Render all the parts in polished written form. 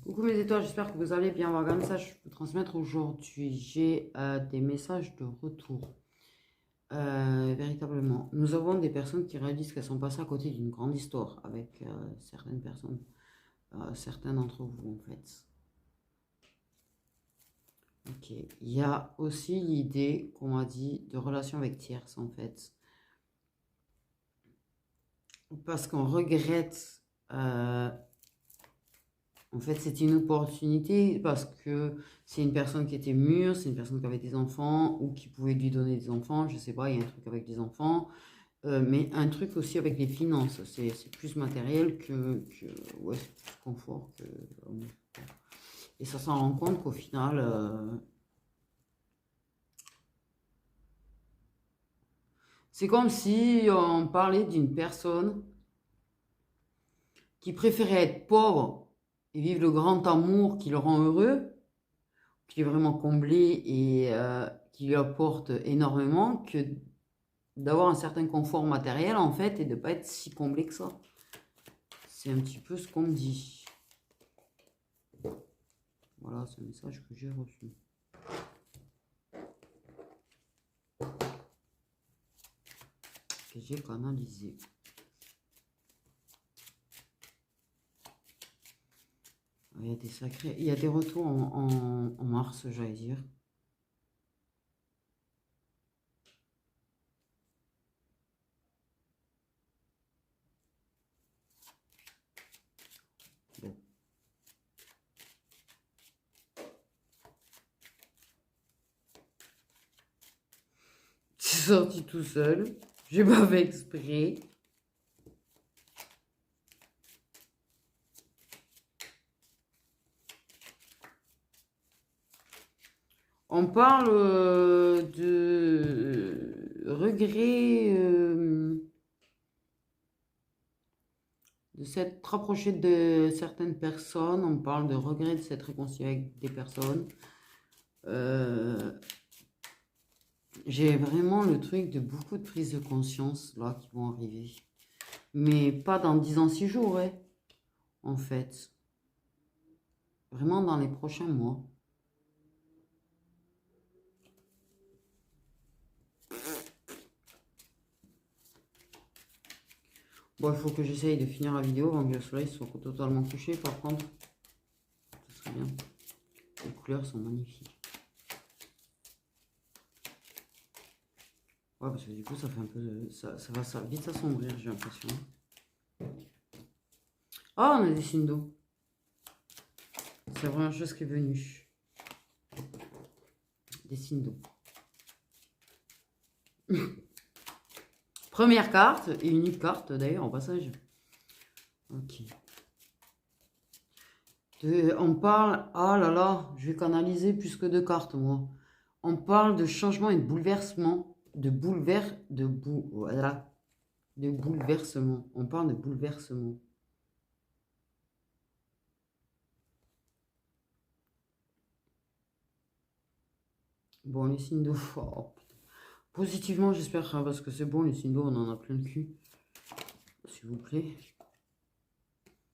Coucou mes étoiles, j'espère que vous allez bien. Avoir un message que je peux transmettre aujourd'hui. J'ai des messages de retour. Véritablement, nous avons des personnes qui réalisent qu'elles sont passées à côté d'une grande histoire avec certaines personnes, certains d'entre vous en fait. Ok, il y a aussi l'idée qu'on m'a dit de relation avec tierces en fait. Parce qu'on regrette en fait, c'est une opportunité parce que c'est une personne qui était mûre, c'est une personne qui avait des enfants ou qui pouvait lui donner des enfants, je sais pas, il y a un truc avec des enfants, mais un truc aussi avec les finances, c'est plus matériel ouais, c'est plus confort que... Et ça s'en rend compte qu'au final, c'est comme si on parlait d'une personne qui préférait être pauvre et vivre le grand amour qui le rend heureux, qui est vraiment comblé et qui lui apporte énormément, que d'avoir un certain confort matériel en fait et de ne pas être si comblé que ça. C'est un petit peu ce qu'on me dit. Voilà, c'est un message que j'ai reçu. Que j'ai canalisé. Il y a des sacrés... Il y a des retours en mars, j'allais dire. Bon. C'est sorti tout seul. J'ai pas fait exprès. On parle de regret de s'être rapproché de certaines personnes. On parle de regret de s'être réconcilié avec des personnes. J'ai vraiment le truc de beaucoup de prises de conscience là qui vont arriver. Mais pas dans 10 ans, 6 jours, ouais, en fait. Vraiment dans les prochains mois. Bon, il faut que j'essaye de finir la vidéo avant que le soleil soit totalement couché. Par contre, ce serait bien. Les couleurs sont magnifiques. Ouais, parce que du coup, ça fait un peu de... Ça va vite s'assombrir, j'ai l'impression. Ah, on a des signes d'eau. C'est la première chose qui est venue. Des signes d'eau. Première carte, et unique carte d'ailleurs, en passage. Ok. On parle... Ah là là, je vais canaliser plus que 2 cartes, moi. On parle de changement et de bouleversement. Voilà. De bouleversement. On parle de bouleversement. Bon, les signes d'eau. Oh, positivement, j'espère, hein, parce que c'est bon, les signes d'eau, on en a plein le cul. S'il vous plaît.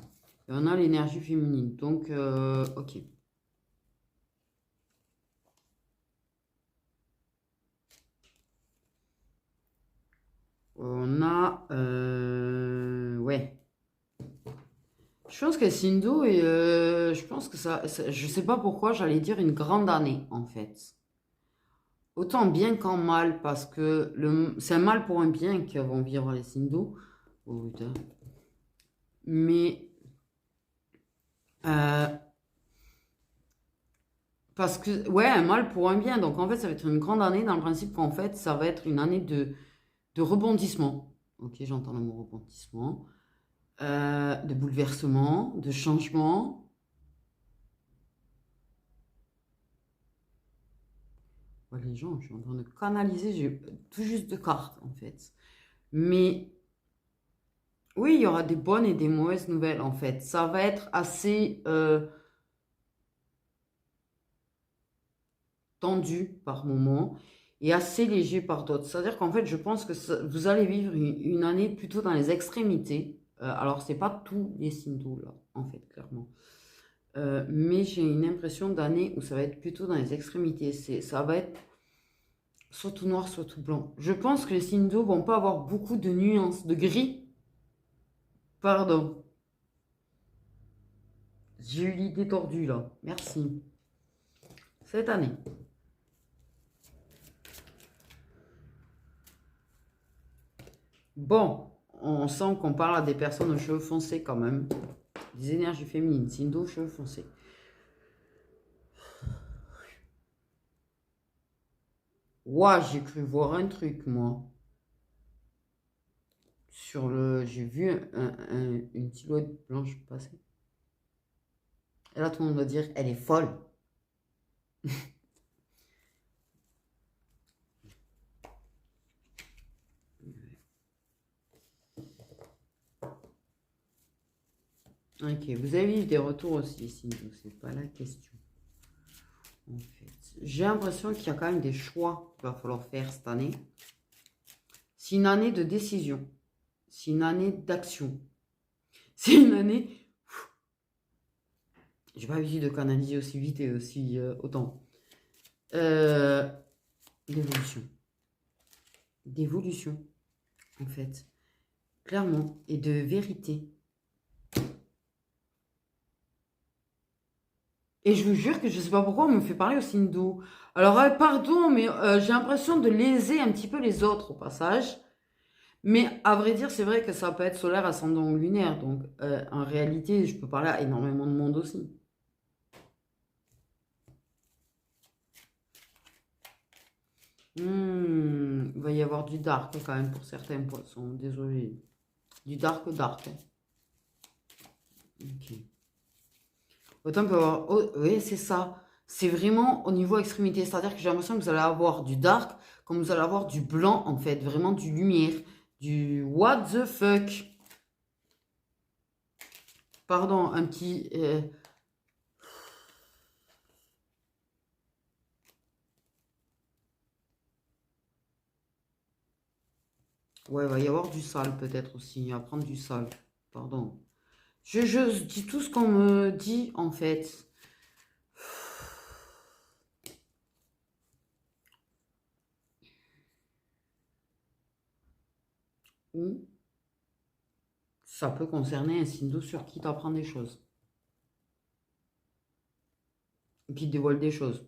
Et on a l'énergie féminine. Donc, ok. On a... ouais. Je pense que Sindo, et je pense que je sais pas pourquoi, j'allais dire une grande année, en fait. Autant bien qu'en mal, parce que c'est un mal pour un bien que vont vivre les Sindo. Oh putain. Mais... parce que, ouais, un mal pour un bien. Donc, en fait, ça va être une grande année dans le principe qu'en fait, ça va être une année de rebondissement. Ok, j'entends le mot rebondissement. De bouleversement, de changement. Ouais, les gens, je suis en train de canaliser, j'ai tout juste 2 cartes, en fait. Mais, oui, il y aura des bonnes et des mauvaises nouvelles, en fait. Ça va être assez tendu par moments et assez léger par d'autres. C'est-à-dire qu'en fait, je pense que vous allez vivre une année plutôt dans les extrémités. Alors, c'est pas tous les signes d'eau, là, en fait, clairement. Mais j'ai une impression d'année où ça va être plutôt dans les extrémités. Ça va être soit tout noir, soit tout blanc. Je pense que les signes d'eau vont pas avoir beaucoup de nuances, de gris. Pardon, j'ai eu l'idée tordue là. Merci. Cette année. Bon, on sent qu'on parle à des personnes aux cheveux foncés quand même. Des énergies féminines, signe d'eau, cheveux foncés. Ouah, j'ai cru voir un truc, moi. J'ai vu une silhouette blanche passer. Et là, tout le monde va dire, elle est folle. Ok, vous avez eu des retours aussi ici, donc c'est pas la question. En fait, j'ai l'impression qu'il y a quand même des choix qu'il va falloir faire cette année. C'est une année de décision. C'est une année d'action. C'est une année. J'ai pas l'habitude de canaliser aussi vite et aussi autant. D'évolution. D'évolution, en fait. Clairement. Et de vérité. Et je vous jure que je sais pas pourquoi on me fait parler au signe d'eau. Alors, pardon, mais j'ai l'impression de léser un petit peu les autres au passage. Mais à vrai dire, c'est vrai que ça peut être solaire, ascendant ou lunaire. Donc, en réalité, je peux parler à énormément de monde aussi. Il va y avoir du dark quand même pour certains poissons. Désolé. Du dark dark. Ok. Autant peut avoir. Oh, oui, c'est ça. C'est vraiment au niveau extrémité. C'est-à-dire que j'ai l'impression que vous allez avoir du dark, comme vous allez avoir du blanc, en fait. Vraiment du lumière. Du what the fuck. Pardon, un petit. Ouais, il va y avoir du sale peut-être aussi. À prendre du sale. Pardon. Je dis tout ce qu'on me dit, en fait. Ou ça peut concerner un signe d'eau sur qui t'apprend des choses. Qui te dévoile des choses.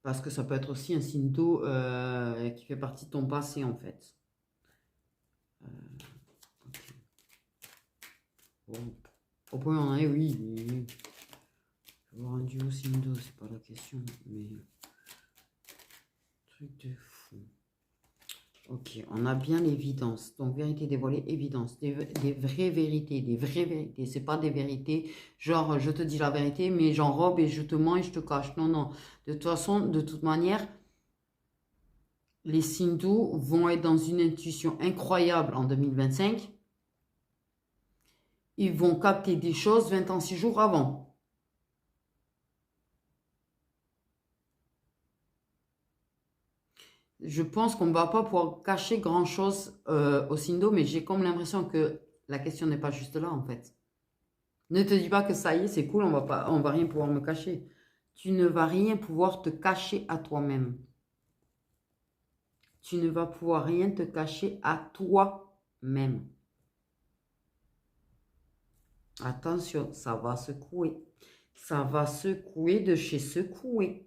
Parce que ça peut être aussi un signe d'eau qui fait partie de ton passé, en fait. Ok. Bon. Au point où on en est, oui. Oui. Avoir un duo signe d'eau, c'est pas la question. Mais. Truc de fou. Ok, on a bien l'évidence. Donc, vérité dévoilée, évidence. Des vraies vérités, des vraies vérités. C'est pas des vérités, genre, je te dis la vérité, mais j'enrobe et je te mens et je te cache. Non, non. De toute façon, de toute manière, les signes d'eau vont être dans une intuition incroyable en 2025. Ils vont capter des choses 26 jours avant. Je pense qu'on ne va pas pouvoir cacher grand-chose au signes d'eau, mais j'ai comme l'impression que la question n'est pas juste là, en fait. Ne te dis pas que ça y est, c'est cool, on va rien pouvoir me cacher. Tu ne vas rien pouvoir te cacher à toi-même. Tu ne vas pouvoir rien te cacher à toi-même. Attention, ça va secouer. Ça va secouer de chez secouer.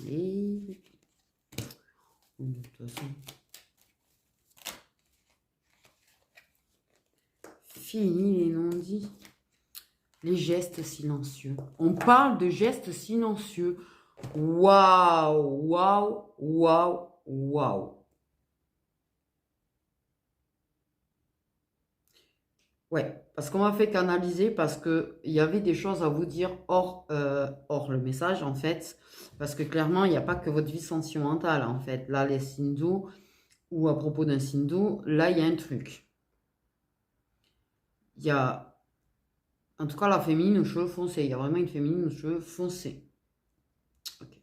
Et de toute façon, fini les non-dits. Les gestes silencieux. On parle de gestes silencieux. Waouh, waouh, waouh, waouh. Ouais, parce qu'on m'a fait canaliser parce qu'il y avait des choses à vous dire hors le message, en fait. Parce que clairement, il n'y a pas que votre vie sentimentale, en fait. Là, les signes d'eau, ou à propos d'un signe d'eau, là, il y a un truc. Il y a En tout cas, la féminine aux cheveux foncés. Il y a vraiment une féminine aux cheveux foncés. Ok.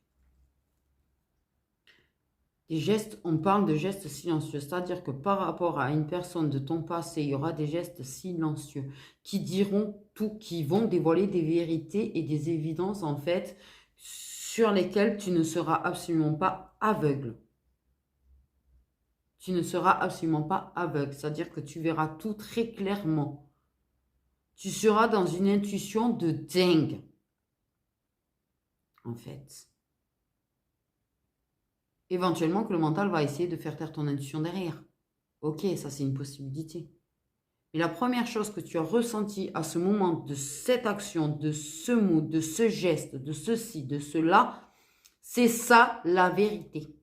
Des gestes, on parle de gestes silencieux, c'est-à-dire que par rapport à une personne de ton passé, il y aura des gestes silencieux qui diront tout, qui vont dévoiler des vérités et des évidences en fait sur lesquelles tu ne seras absolument pas aveugle. Tu ne seras absolument pas aveugle, c'est-à-dire que tu verras tout très clairement. Tu seras dans une intuition de dingue, en fait. Éventuellement que le mental va essayer de faire taire ton intuition derrière. Ok, ça c'est une possibilité. Mais la première chose que tu as ressentie à ce moment de cette action, de ce mot, de ce geste, de ceci, de cela, c'est ça la vérité.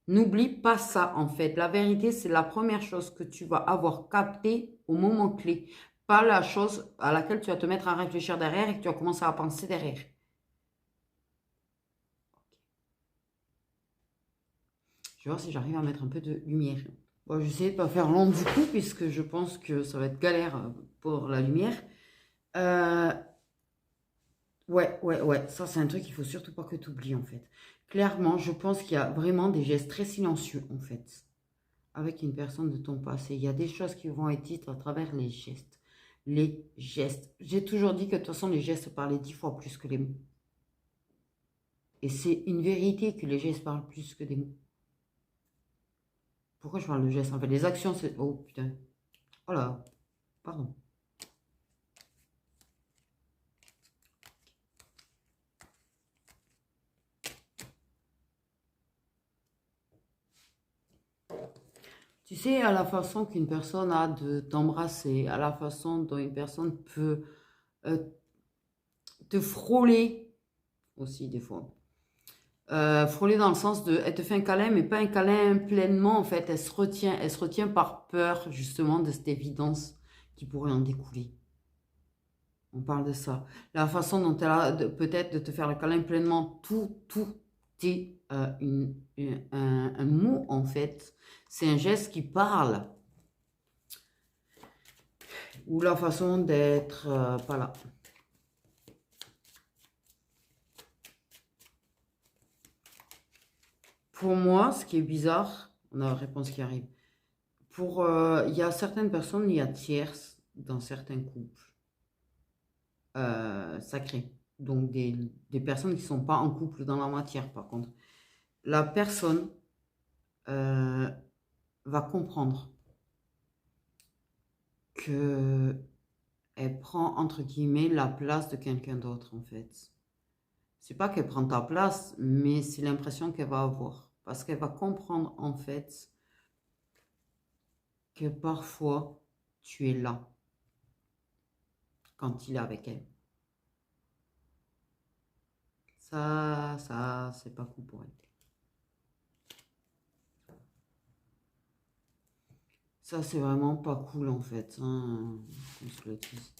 N'oublie pas ça en fait. La vérité, c'est la première chose que tu vas avoir captée au moment clé. Pas la chose à laquelle tu vas te mettre à réfléchir derrière et que tu vas commencer à penser derrière. Je vais voir si j'arrive à mettre un peu de lumière. Bon, j'essaie de ne pas faire long du coup, puisque je pense que ça va être galère pour la lumière. Ouais. Ça, c'est un truc qu'il faut surtout pas que tu oublies, en fait. Clairement, je pense qu'il y a vraiment des gestes très silencieux, en fait, avec une personne de ton passé. Il y a des choses qui vont être dites à travers les gestes. Les gestes. J'ai toujours dit que de toute façon, les gestes parlaient 10 fois plus que les mots. Et c'est une vérité que les gestes parlent plus que des mots. Pourquoi je parle de gestes? En fait, les actions, c'est... Oh, putain. Oh là, pardon. Tu sais, à la façon qu'une personne a de t'embrasser, à la façon dont une personne peut euh, te frôler aussi des fois. Frôler dans le sens de, elle te fait un câlin, mais pas un câlin pleinement en fait. Elle se retient par peur justement de cette évidence qui pourrait en découler. On parle de ça. La façon dont elle a peut-être de te faire le câlin pleinement, tout est un mot en fait. C'est un geste qui parle. Ou la façon d'être pas là. Pour moi, ce qui est bizarre, on a la réponse qui arrive. Il y a certaines personnes, il y a tierces dans certains couples sacrés. Donc des personnes qui ne sont pas en couple dans la matière, par contre. La personne va comprendre que elle prend, entre guillemets, la place de quelqu'un d'autre, en fait. C'est pas qu'elle prend ta place, mais c'est l'impression qu'elle va avoir. Parce qu'elle va comprendre, en fait, que parfois, tu es là quand il est avec elle. Ça, c'est pas cool pour elle. Ça, c'est vraiment pas cool, en fait, hein, qu'on se le dise.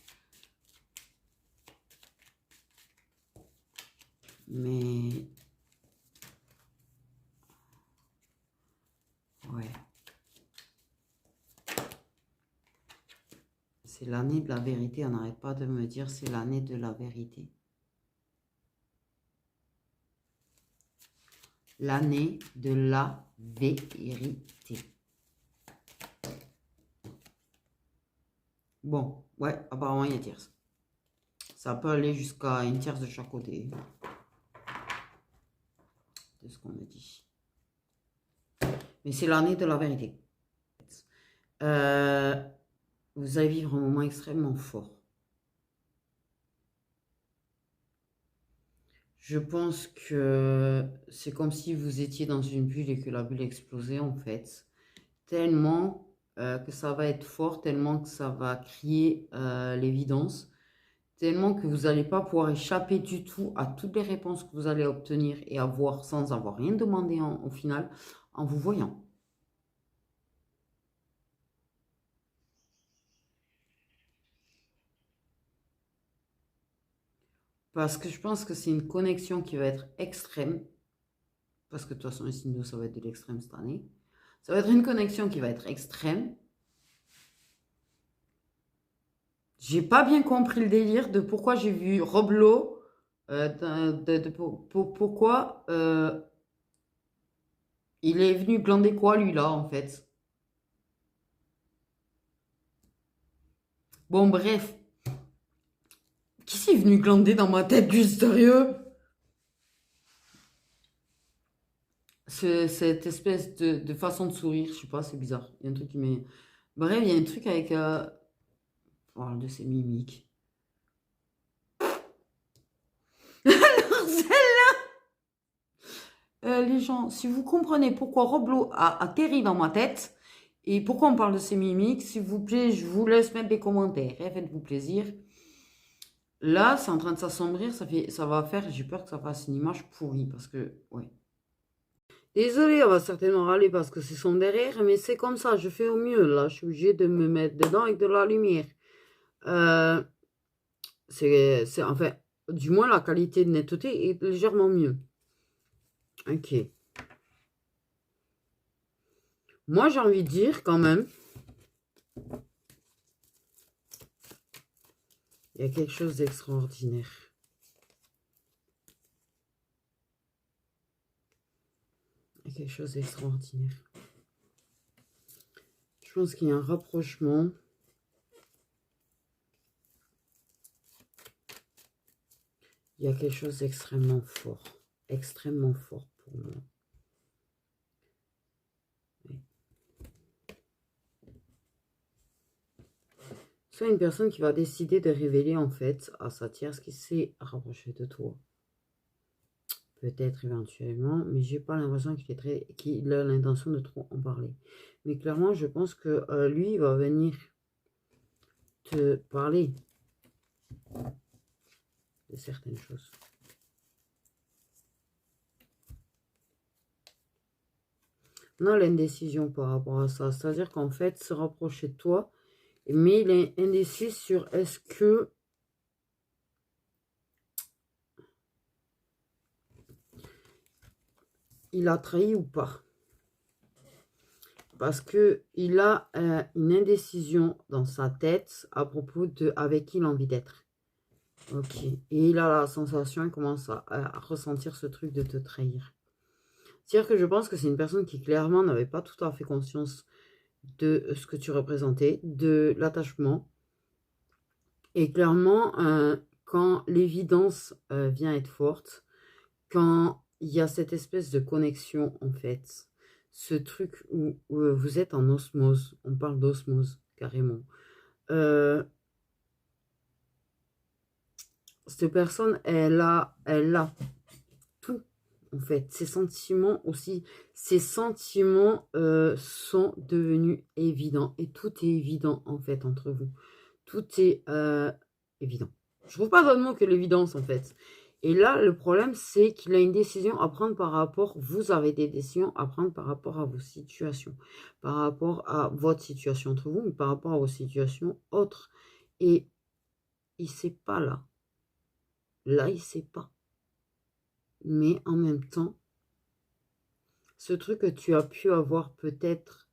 Mais... ouais. C'est l'année de la vérité. On n'arrête pas de me dire c'est l'année de la vérité. L'année de la vérité. Bon, ouais, apparemment il y a tierce. Ça peut aller jusqu'à une tierce de chaque côté. C'est ce qu'on me dit. Mais c'est l'année de la vérité. Vous allez vivre un moment extrêmement fort. Je pense que c'est comme si vous étiez dans une bulle et que la bulle explosait en fait. Tellement que ça va être fort, tellement que ça va crier l'évidence, tellement que vous n'allez pas pouvoir échapper du tout à toutes les réponses que vous allez obtenir et avoir sans avoir rien demandé au final, en vous voyant. Parce que je pense que c'est une connexion qui va être extrême. Parce que de toute façon, les signes, ça va être de l'extrême cette année. Ça va être une connexion qui va être extrême. J'ai pas bien compris le délire de pourquoi j'ai vu Roblo, pourquoi il est venu glander quoi lui là en fait. Bon bref, qui s'est venu glander dans ma tête du sérieux? Cette espèce de façon de sourire, je sais pas, c'est bizarre. Il y a un truc qui m'est... Bref, il y a un truc avec... on parle de ses mimiques. Les gens, si vous comprenez pourquoi Roblo a atterri dans ma tête et pourquoi on parle de ses mimiques, s'il vous plaît, je vous laisse mettre des commentaires. Hein, faites-vous plaisir. Là, c'est en train de s'assombrir. Ça va faire, j'ai peur que ça fasse une image pourrie parce que, ouais. Désolée, on va certainement râler parce que c'est son derrière, mais c'est comme ça, je fais au mieux. Là, je suis obligée de me mettre dedans avec de la lumière. Euh, enfin, du moins, la qualité de netteté est légèrement mieux. Ok. Moi, j'ai envie de dire quand même, il y a quelque chose d'extraordinaire. Il y a quelque chose d'extraordinaire. Je pense qu'il y a un rapprochement. Il y a quelque chose d'extrêmement fort. Extrêmement fort pour moi. Oui. Soit une personne qui va décider de révéler en fait à sa tierce qui s'est rapprochée de toi. Peut-être éventuellement, mais j'ai pas l'impression qu'il a l'intention de trop en parler. Mais clairement, je pense que lui, il va venir te parler de certaines choses. On a l'indécision par rapport à ça. C'est-à-dire qu'en fait, se rapprocher de toi, mais il est indécis sur est-ce que il a trahi ou pas. Parce que il a une indécision dans sa tête à propos de avec qui il a envie d'être. Ok. Et il a la sensation, il commence à ressentir ce truc de te trahir. C'est-à-dire que je pense que c'est une personne qui clairement n'avait pas tout à fait conscience de ce que tu représentais, de l'attachement. Et clairement, quand l'évidence vient être forte, quand il y a cette espèce de connexion, en fait, ce truc où vous êtes en osmose, on parle d'osmose, carrément. Cette personne, elle a tout, en fait. Ses sentiments aussi, ses sentiments sont devenus évidents. Et tout est évident, en fait, entre vous. Tout est évident. Je trouve pas d'autre mot que l'évidence, en fait. Et là, le problème, c'est qu'il a une décision à prendre par rapport, vous avez des décisions à prendre par rapport à vos situations, par rapport à votre situation entre vous, mais par rapport à vos situations autres. Et il ne sait pas là. Là, il ne sait pas. Mais en même temps, ce truc que tu as pu avoir peut-être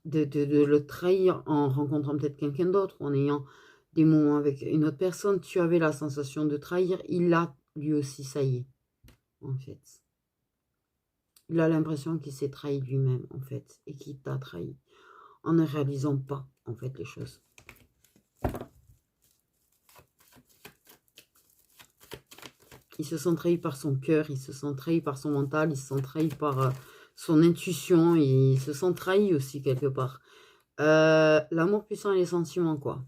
de le trahir en rencontrant peut-être quelqu'un d'autre, ou en ayant des moments avec une autre personne, tu avais la sensation de trahir, il a lui aussi, ça y est, en fait. Il a l'impression qu'il s'est trahi lui-même, en fait, et qu'il t'a trahi, en ne réalisant pas, en fait, les choses. Il se sent trahi par son cœur, il se sent trahi par son mental, il se sent trahi par son intuition, il se sent trahi aussi, quelque part. L'amour puissant et les sentiments, quoi.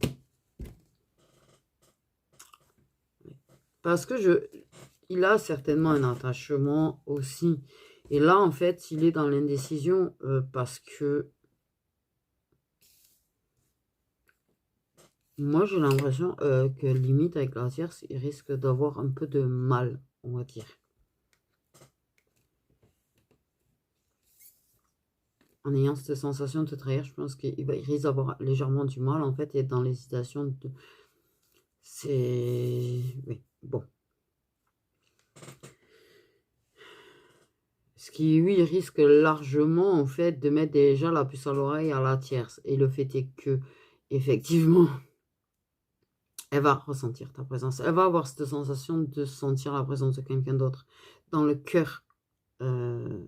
Parce que il a certainement un attachement aussi. Et là, en fait, il est dans l'indécision parce que moi, j'ai l'impression que limite avec la tierce, il risque d'avoir un peu de mal, on va dire. En ayant cette sensation de te trahir, je pense qu'il risque d'avoir légèrement du mal, en fait, et être dans l'hésitation de... C'est... Oui, bon. Ce qui, oui, risque largement, en fait, de mettre déjà la puce à l'oreille à la tierce. Et le fait est que... effectivement, elle va ressentir ta présence. Elle va avoir cette sensation de sentir la présence de quelqu'un d'autre dans le cœur de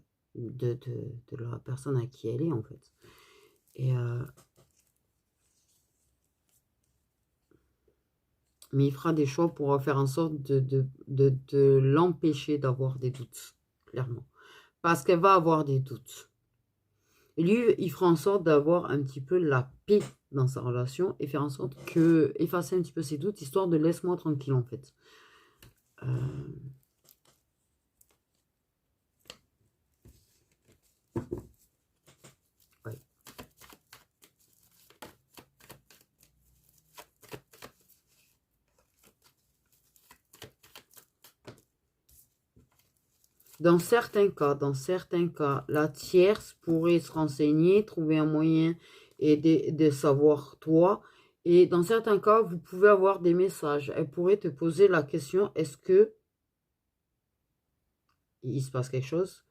la personne à qui elle est, en fait. Et, mais il fera des choix pour faire en sorte de l'empêcher d'avoir des doutes, clairement. Parce qu'elle va avoir des doutes. Et lui, il fera en sorte d'avoir un petit peu la paix dans sa relation et faire en sorte que effacer un petit peu ses doutes, histoire de laisse-moi tranquille, en fait. Ouais. Dans certains cas, la tierce pourrait se renseigner, trouver un moyen et de savoir toi. Et dans certains cas, vous pouvez avoir des messages. Elle pourrait te poser la question, est-ce que il se passe quelque chose?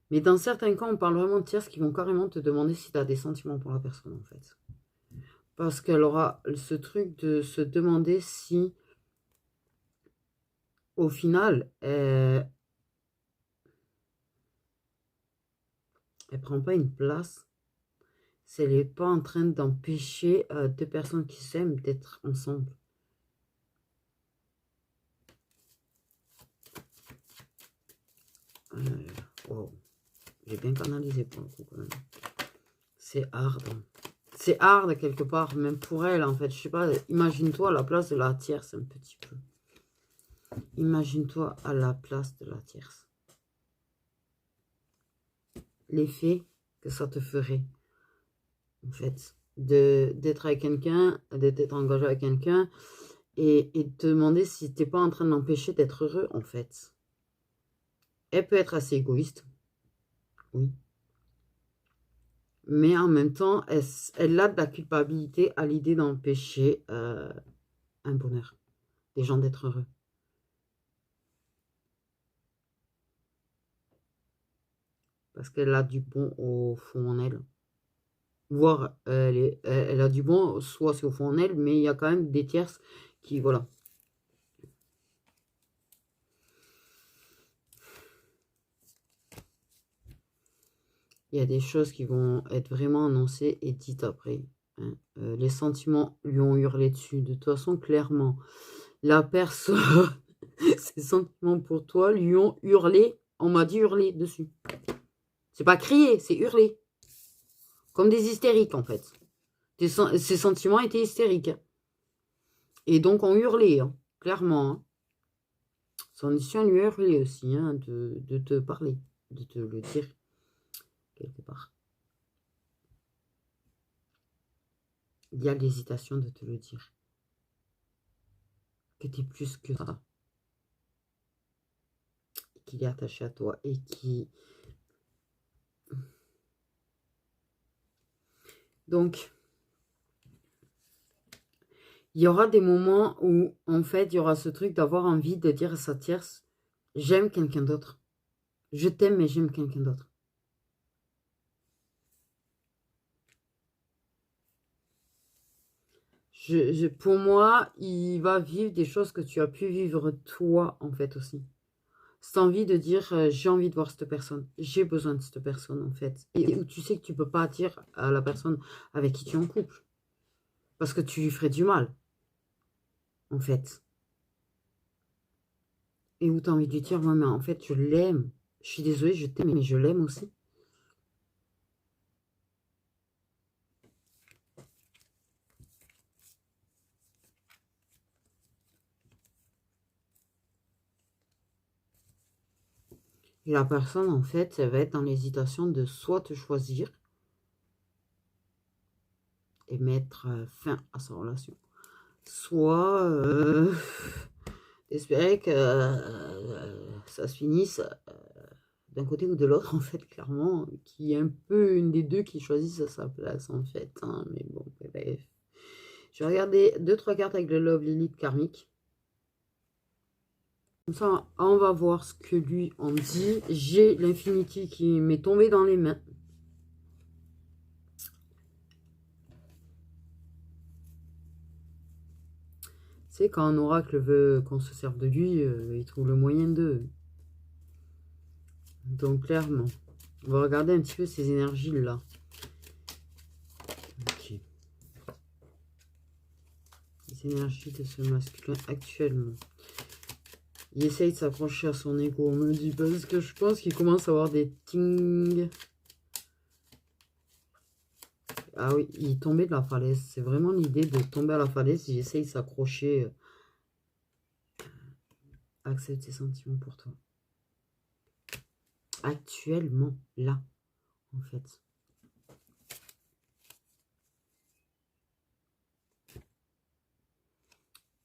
Mais dans certains cas, on parle vraiment de tierces qui vont carrément te demander si tu as des sentiments pour la personne, en fait. Parce qu'elle aura ce truc de se demander si, au final, elle prend pas une place, si elle n'est pas en train d'empêcher deux personnes qui s'aiment d'être ensemble. Wow. J'ai bien canalisé pour le coup, quand même. C'est hard. C'est hard quelque part, même pour elle, en fait. Je sais pas, imagine-toi à la place de la tierce un petit peu. Imagine-toi à la place de la tierce. L'effet que ça te ferait, en fait, d'être avec quelqu'un, d'être engagé avec quelqu'un, et te demander si t'es pas en train de l'empêcher d'être heureux, en fait. Elle peut être assez égoïste, oui. Mais en même temps, elle a de la culpabilité à l'idée d'empêcher un bonheur, des gens d'être heureux. Parce qu'elle a du bon au fond en elle. Voire, elle a du bon, soit c'est au fond en elle, mais il y a quand même des tierces qui, voilà. Il y a des choses qui vont être vraiment annoncées et dites après. Hein. Les sentiments lui ont hurlé dessus. De toute façon, clairement, la personne, ses sentiments pour toi lui ont hurlé. On m'a dit hurler dessus. C'est pas crier, c'est hurler. Comme des hystériques, en fait. Ses sentiments étaient hystériques. Et donc, on hurlait, hein, clairement. Hein. Son mission lui a hurlé aussi, hein, de te parler, de te le dire, quelque part. Il y a l'hésitation de te le dire. Que tu es plus que ça. Qu'il est attaché à toi et qui... Donc, il y aura des moments où, en fait, il y aura ce truc d'avoir envie de dire à sa tierce, j'aime quelqu'un d'autre. Je t'aime, mais j'aime quelqu'un d'autre. Pour moi, il va vivre des choses que tu as pu vivre toi, en fait, aussi. Cette envie de dire, j'ai envie de voir cette personne. J'ai besoin de cette personne, en fait. Et où tu sais que tu ne peux pas dire à la personne avec qui tu es en couple. Parce que tu lui ferais du mal. En fait. Et où tu as envie de lui dire, ouais, mais en fait, je l'aime. Je suis désolée, je t'aime, mais je l'aime aussi. Et la personne, en fait, elle va être dans l'hésitation de soit te choisir et mettre fin à sa relation, soit espérer que ça se finisse d'un côté ou de l'autre, en fait, clairement, qui est un peu une des deux qui choisissent à sa place, en fait. Hein, mais bon, bref. Je vais regarder 2-3 cartes avec le Love Lilith karmique. Comme ça, on va voir ce que lui en dit. J'ai l'Infinity qui m'est tombé dans les mains. sais, quand un oracle veut qu'on se serve de lui, il trouve le moyen de. Donc, clairement, on va regarder un petit peu ces énergies-là. Ok. Les énergies de ce masculin actuellement. Il essaye de s'accrocher à son ego, on me dit, parce que je pense qu'il commence à avoir des ting. Ah oui, il est tombé de la falaise. C'est vraiment l'idée de tomber à la falaise. Il essaye de s'accrocher. Accepte ses sentiments pour toi. Actuellement, là, en fait.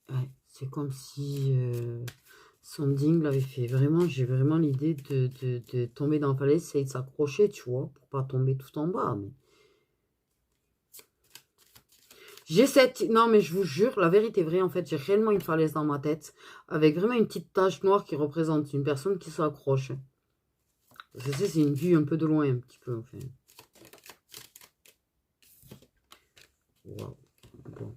Ouais, c'est comme si son ding l'avait fait. Vraiment, j'ai vraiment l'idée de tomber dans la falaise, essayer de s'accrocher, tu vois, pour pas tomber tout en bas. Mais... j'ai cette... Non, mais je vous jure, la vérité est vraie, en fait, j'ai réellement une falaise dans ma tête, avec vraiment une petite tache noire qui représente une personne qui s'accroche. Je sais, c'est une vue un peu de loin, un petit peu, enfin. Waouh. Bon.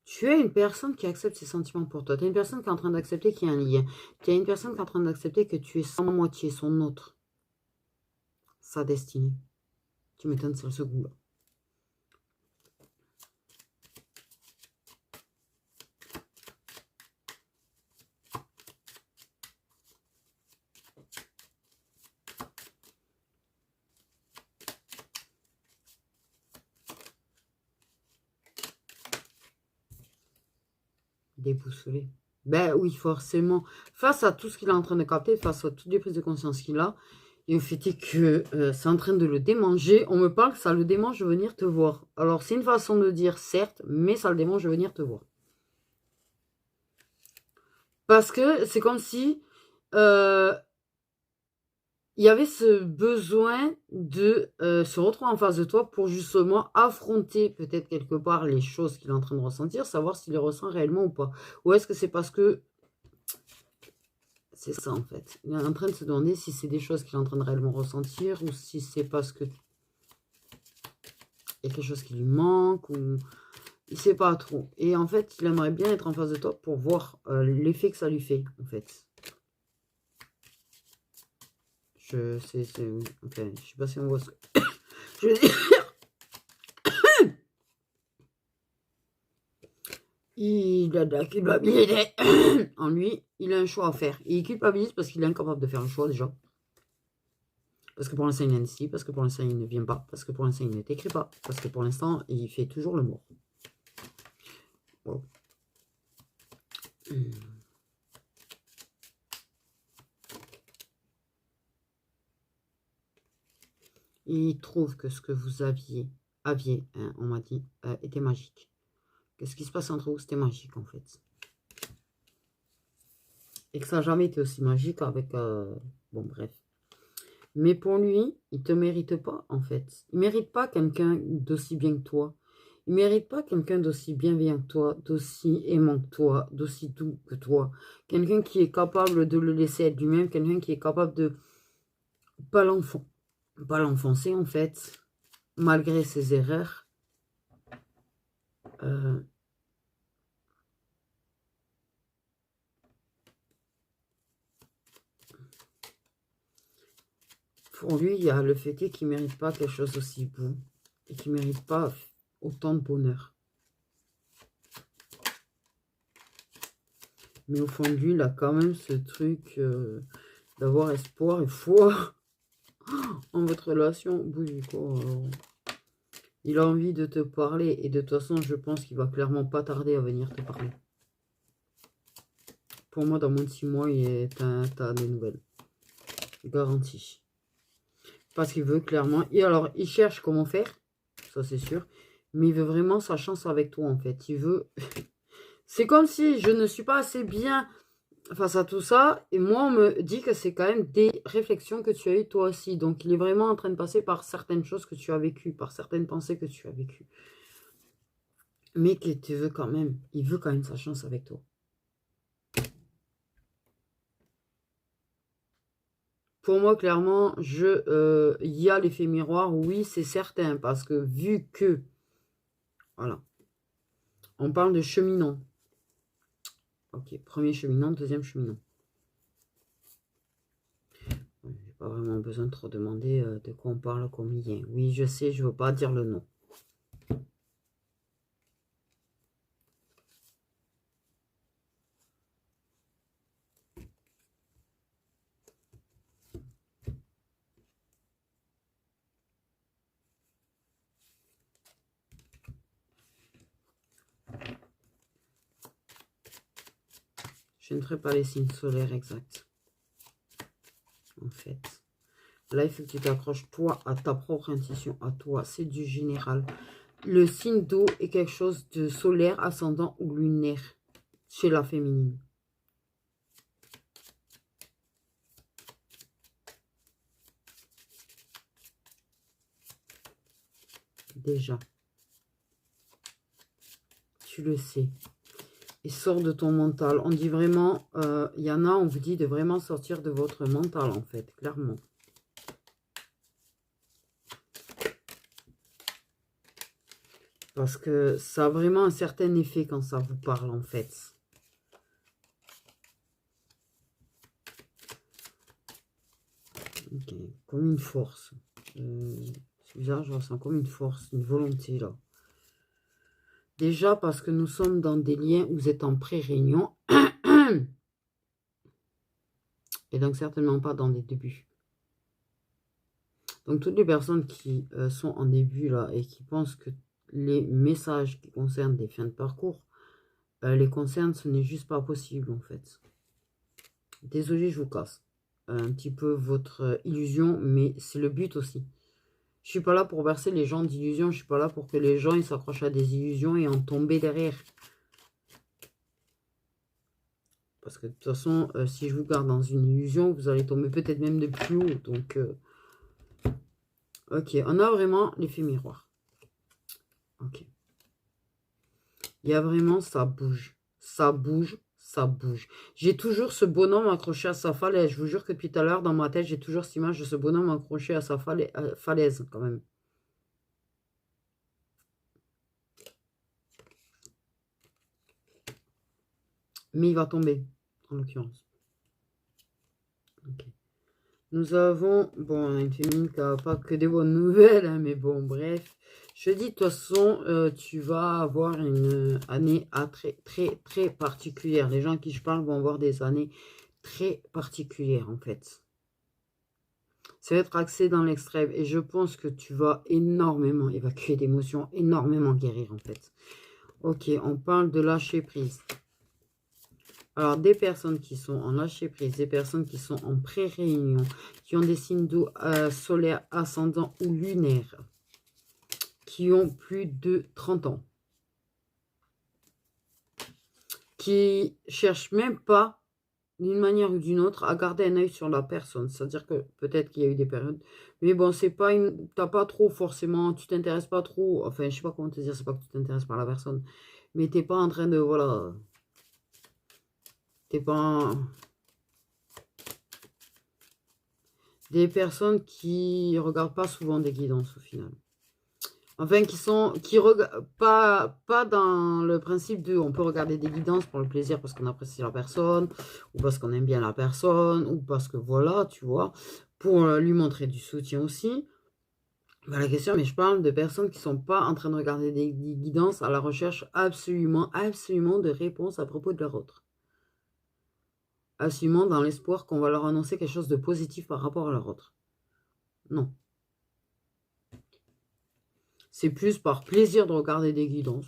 Tu es une personne qui accepte ses sentiments pour toi. Tu es une personne qui est en train d'accepter qu'il y a un lien. Tu es une personne qui est en train d'accepter que tu es sans moitié, son autre. Sa destinée. Tu m'étonnes sur ce goût-là. Déboussolé. Ben oui, forcément. Face à tout ce qu'il est en train de capter, face à toutes les prises de conscience qu'il a, et le fait est que c'est en train de le démanger. On me parle que ça le démange de venir te voir. Alors, c'est une façon de dire, certes, mais ça le démange de venir te voir. Parce que c'est comme si il y avait ce besoin de se retrouver en face de toi pour justement affronter peut-être quelque part les choses qu'il est en train de ressentir, savoir s'il les ressent réellement ou pas. Ou est-ce que c'est parce que... c'est ça en fait. Il est en train de se demander si c'est des choses qu'il est en train de réellement ressentir ou si c'est parce que il y a quelque chose qui lui manque ou... il sait pas trop. Et en fait, il aimerait bien être en face de toi pour voir l'effet que ça lui fait en fait. Je sais, enfin, je sais pas si on voit ce que... je veux dire... il a de la culpabilité en lui. Il a un choix à faire. Et il culpabilise parce qu'il est incapable de faire un choix déjà. Parce que pour l'instant, il est ici. Parce que pour l'instant, il ne vient pas. Parce que pour l'instant, il ne t'écrit pas. Parce que pour l'instant, il fait toujours le mort. Wow. Il trouve que ce que vous aviez hein, on m'a dit, était magique. Qu'est-ce qui se passe entre vous? C'était magique, en fait. Et que ça n'a jamais été aussi magique avec... bon, bref. Mais pour lui, il ne te mérite pas, en fait. Il ne mérite pas quelqu'un d'aussi bien que toi. Il ne mérite pas quelqu'un d'aussi bienveillant que toi, d'aussi aimant que toi, d'aussi doux que toi. Quelqu'un qui est capable de le laisser être lui-même, quelqu'un qui est capable de pas l'enfoncer, en fait, malgré ses erreurs. Pour lui, il y a le fait qu'il ne mérite pas quelque chose d'aussi beau et qu'il ne mérite pas autant de bonheur. Mais au fond de lui, il a quand même ce truc d'avoir espoir et foi en votre relation. Oui, quoi, il a envie de te parler et de toute façon, je pense qu'il va clairement pas tarder à venir te parler. Pour moi, dans moins de 6 mois, t'as des nouvelles. Garantie. Parce qu'il veut clairement... Et alors, il cherche comment faire, ça c'est sûr. Mais il veut vraiment sa chance avec toi, en fait. Il veut... c'est comme si je ne suis pas assez bien face à tout ça. Et moi, on me dit que c'est quand même des réflexions que tu as eues toi aussi. Donc, il est vraiment en train de passer par certaines choses que tu as vécues, par certaines pensées que tu as vécues. Mais qu'il te veut quand même. Il veut quand même sa chance avec toi. Pour moi, clairement, il y a l'effet miroir, oui, c'est certain, parce que vu que, voilà, on parle de cheminant. Ok, premier cheminant, deuxième cheminant. J'ai pas vraiment besoin de trop demander de quoi on parle, combien. Oui, je sais, je veux pas dire le nom. Je ne ferai pas les signes solaires exacts. En fait. Là, il faut que tu t'accroches, toi, à ta propre intuition, à toi. C'est du général. Le signe d'eau est quelque chose de solaire, ascendant ou lunaire chez la féminine. Déjà. Tu le sais. Et sors de ton mental. On dit vraiment, il y en a, on vous dit de vraiment sortir de votre mental, en fait, clairement. Parce que ça a vraiment un certain effet quand ça vous parle, en fait. Okay. Comme une force. C'est bizarre, je ressens comme une force, une volonté, là. Déjà parce que nous sommes dans des liens où vous êtes en pré-réunion. Et donc certainement pas dans des débuts. Donc toutes les personnes qui sont en début là et qui pensent que les messages qui concernent des fins de parcours les concernent, ce n'est juste pas possible en fait. Désolé, je vous casse un petit peu votre illusion, mais c'est le but aussi. Je suis pas là pour bercer les gens d'illusions, je suis pas là pour que les gens ils s'accrochent à des illusions et en tomber derrière. Parce que de toute façon, si je vous garde dans une illusion, vous allez tomber peut-être même de plus haut. Donc, ok, on a vraiment l'effet miroir. Ok. Il y a vraiment, ça bouge. Ça bouge, ça bouge. J'ai toujours ce bonhomme accroché à sa falaise. Je vous jure que depuis tout à l'heure, dans ma tête, j'ai toujours cette image de ce bonhomme accroché à sa falaise, quand même. Mais il va tomber, en l'occurrence. Ok. Nous avons, bon, une féminine qui n'a pas que des bonnes nouvelles, hein, mais bon, bref. Je dis, de toute façon, tu vas avoir une année très particulière. Les gens à qui je parle vont avoir des années très particulières, en fait. Ça va être axé dans l'extrême. Et je pense que tu vas énormément évacuer d'émotions, énormément guérir, en fait. Ok, on parle de lâcher prise. Alors, des personnes qui sont en lâcher prise, des personnes qui sont en pré-réunion, qui ont des signes d'eau solaire, ascendant ou lunaire, qui ont plus de 30 ans, qui cherchent même pas, d'une manière ou d'une autre, à garder un œil sur la personne. C'est-à-dire que peut-être qu'il y a eu des périodes, mais bon, c'est pas une, t'as pas trop forcément, tu t'intéresses pas trop, enfin, je sais pas comment te dire, c'est pas que tu t'intéresses pas à la personne, mais t'es pas en train de, voilà, t'es pas... Des personnes qui regardent pas souvent des guidances au final. Enfin, qui regardent pas dans le principe de on peut regarder des guidances pour le plaisir parce qu'on apprécie la personne, ou parce qu'on aime bien la personne, ou parce que voilà, tu vois, pour lui montrer du soutien aussi. Bah, la question, mais je parle de personnes qui sont pas en train de regarder des guidances à la recherche absolument de réponses à propos de leur autre. Absolument dans l'espoir qu'on va leur annoncer quelque chose de positif par rapport à leur autre. Non. C'est plus par plaisir de regarder des guidances.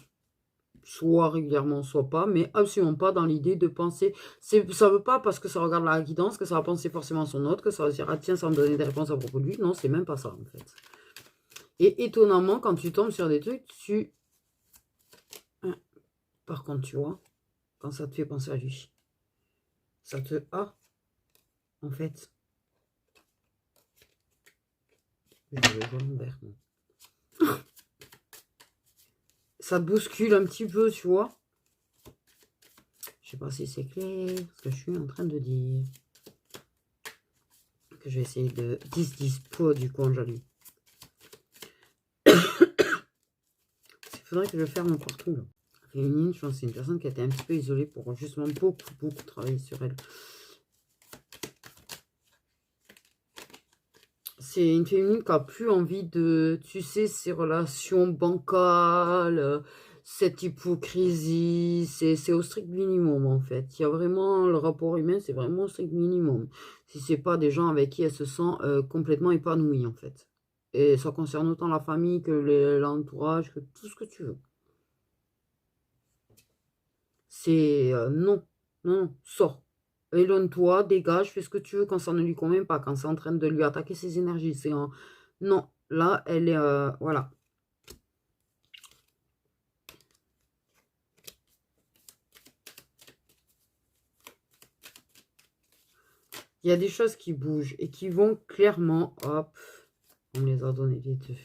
Soit régulièrement, soit pas, mais absolument pas dans l'idée de penser. Ça ne veut pas parce que ça regarde la guidance que ça va penser forcément à son autre, que ça va dire, ah tiens, ça va me donner des réponses à propos de lui. Non, c'est même pas ça, en fait. Et étonnamment, quand tu tombes sur des trucs, par contre, tu vois, quand ça te fait penser à lui, ça te... Ah, en fait... Je vais voir l'envers, moi. Ça te bouscule un petit peu, tu vois. Je sais pas si c'est clair ce que je suis en train de dire. Ok, que je vais essayer de 10-10 pour du conjoint. Il faudrait que je ferme partout, là. Féminine, je pense que c'est une personne qui a été un petit peu isolée pour justement beaucoup travailler sur elle. C'est une féminine qui a plus envie de, tu sais, ces relations bancales, cette hypocrisie, c'est au strict minimum en fait. Il y a vraiment, le rapport humain, c'est vraiment au strict minimum. Si c'est pas des gens avec qui elle se sent complètement épanouie en fait. Et ça concerne autant la famille que l'entourage, que tout ce que tu veux. C'est non, non, sors. Éloigne-toi, dégage, fais ce que tu veux quand ça ne lui convient pas, quand c'est en train de lui attaquer ses énergies. C'est un... Non, là, elle est... voilà. Il y a des choses qui bougent et qui vont clairement... Hop, on les a donné les deux.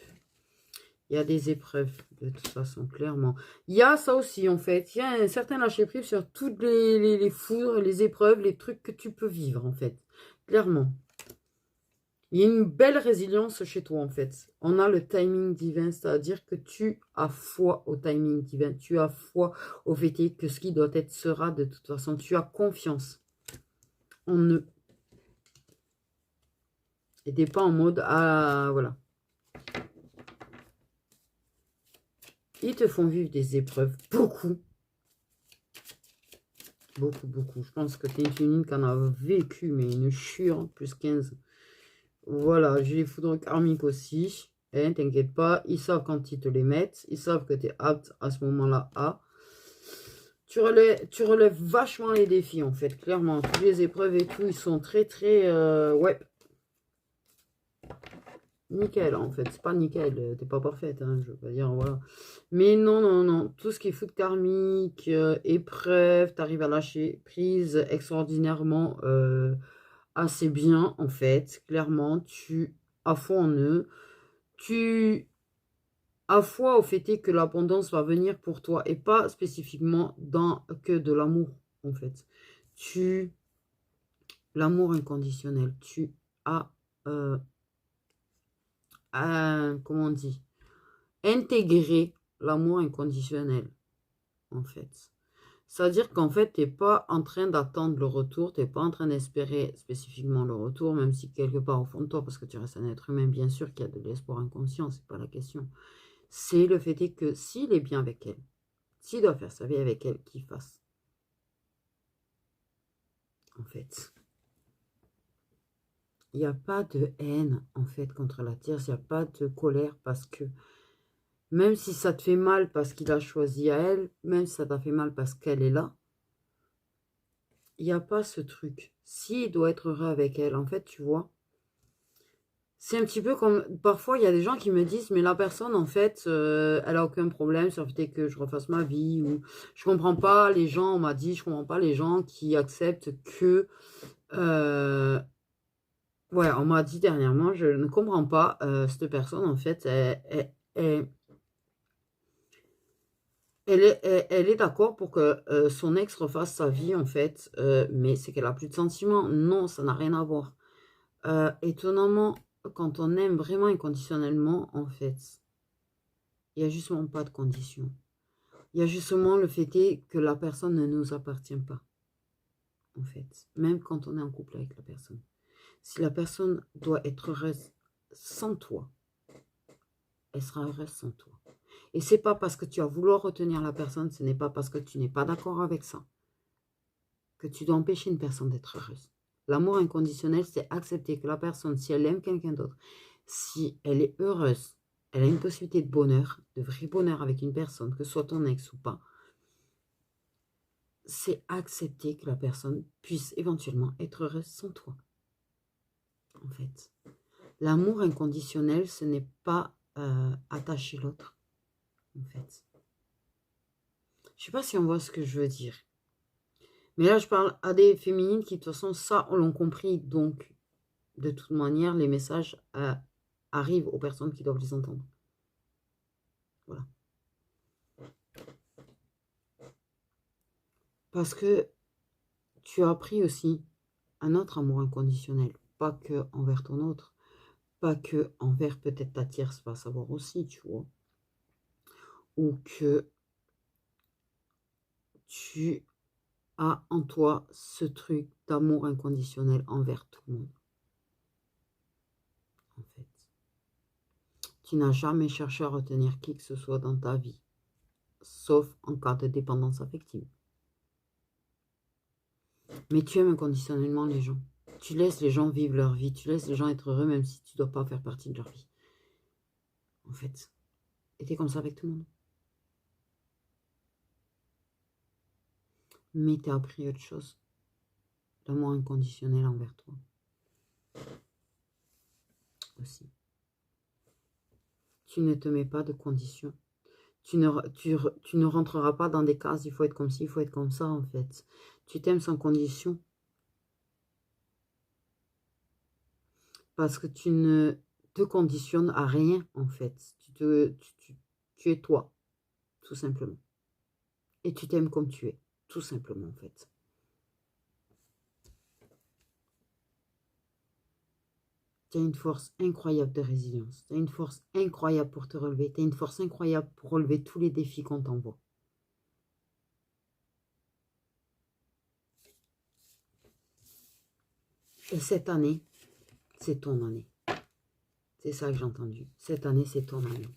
Il y a des épreuves, de toute façon, clairement. Il y a ça aussi, en fait. Il y a un certain lâcher-prise sur toutes les foudres, les épreuves, les trucs que tu peux vivre, en fait. Clairement. Il y a une belle résilience chez toi, en fait. On a le timing divin, c'est-à-dire que tu as foi au timing divin. Tu as foi au fait que ce qui doit être sera de toute façon. Tu as confiance en eux. Et t'es pas en mode, ah, voilà. Ils te font vivre des épreuves, beaucoup. Beaucoup. Je pense que tu es une féminine qui en a vécu, mais une chure, plus 15. Voilà, j'ai les foudres karmiques aussi. Hein, t'inquiète pas, ils savent quand ils te les mettent. Ils savent que tu es apte à ce moment-là à. Tu relèves vachement les défis, en fait. Clairement, toutes les épreuves et tout, ils sont très... ouais. Nickel, en fait. C'est pas nickel, t'es pas parfaite, hein, je veux pas dire, voilà. Mais non. Tout ce qui est foot karmique, épreuve, t'arrives à lâcher prise extraordinairement assez bien, en fait. Clairement, tu as foi en eux. Tu as foi au fait que l'abondance va venir pour toi et pas spécifiquement dans que de l'amour, en fait. L'amour inconditionnel, tu as... comment on dit, intégrer l'amour inconditionnel, en fait. C'est-à-dire qu'en fait, tu n'es pas en train d'attendre le retour, tu n'es pas en train d'espérer spécifiquement le retour, même si quelque part au fond de toi, parce que tu restes un être humain, bien sûr qu'il y a de l'espoir inconscient, c'est pas la question. C'est le fait que s'il est bien avec elle, s'il doit faire sa vie avec elle, qu'il fasse. En fait. Il n'y a pas de haine, en fait, contre la tierce, il n'y a pas de colère parce que même si ça te fait mal parce qu'il a choisi à elle, même si ça t'a fait mal parce qu'elle est là, il n'y a pas ce truc. S'il doit être heureux avec elle, en fait, tu vois, c'est un petit peu comme... Parfois, il y a des gens qui me disent, mais la personne, en fait, elle a aucun problème sur le fait que je refasse ma vie. Ou je comprends pas les gens, on m'a dit, je comprends pas les gens qui acceptent que... ouais, on m'a dit dernièrement, je ne comprends pas, cette personne, en fait, elle est d'accord pour que son ex refasse sa vie, en fait, mais c'est qu'elle a plus de sentiments. Non, ça n'a rien à voir. Étonnamment, quand on aime vraiment inconditionnellement, en fait, il n'y a justement pas de conditions. Il y a justement le fait que la personne ne nous appartient pas, en fait, même quand on est en couple avec la personne. Si la personne doit être heureuse sans toi, elle sera heureuse sans toi. Et c'est pas parce que tu as voulu retenir la personne, ce n'est pas parce que tu n'es pas d'accord avec ça, que tu dois empêcher une personne d'être heureuse. L'amour inconditionnel, c'est accepter que la personne, si elle aime quelqu'un d'autre, si elle est heureuse, elle a une possibilité de bonheur, de vrai bonheur avec une personne, que ce soit ton ex ou pas, c'est accepter que la personne puisse éventuellement être heureuse sans toi. En fait, l'amour inconditionnel, ce n'est pas attacher l'autre. En fait, je sais pas si on voit ce que je veux dire. Mais là, je parle à des féminines qui, de toute façon, ça, on l'ont compris. Donc, de toute manière, les messages arrivent aux personnes qui doivent les entendre. Voilà. Parce que tu as appris aussi un autre amour inconditionnel. pas que envers ton autre, pas que envers peut-être ta tierce, va savoir aussi, tu vois. Ou que tu as en toi ce truc d'amour inconditionnel envers tout le monde, en fait. Tu n'as jamais cherché à retenir qui que ce soit dans ta vie, sauf en cas de dépendance affective. Mais tu aimes inconditionnellement les gens. Tu laisses les gens vivre leur vie, tu laisses les gens être heureux même si tu ne dois pas faire partie de leur vie. En fait. Et tu es comme ça avec tout le monde. Mais tu as appris autre chose. L'amour inconditionnel envers toi. Aussi. Tu ne te mets pas de conditions. Tu ne rentreras pas dans des cases, il faut être comme ci, il faut être comme ça, en fait. Tu t'aimes sans condition. Parce que tu ne te conditionnes à rien, en fait. Tu es toi, tout simplement. Et tu t'aimes comme tu es, tout simplement, en fait. Tu as une force incroyable de résilience. Tu as une force incroyable pour te relever. Tu as une force incroyable pour relever tous les défis qu'on t'envoie. Et cette année, c'est ton année. C'est ça que j'ai entendu. Cette année, c'est ton année.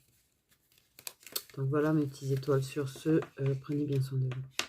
Donc voilà mes petites étoiles sur ce. Prenez bien soin de vous.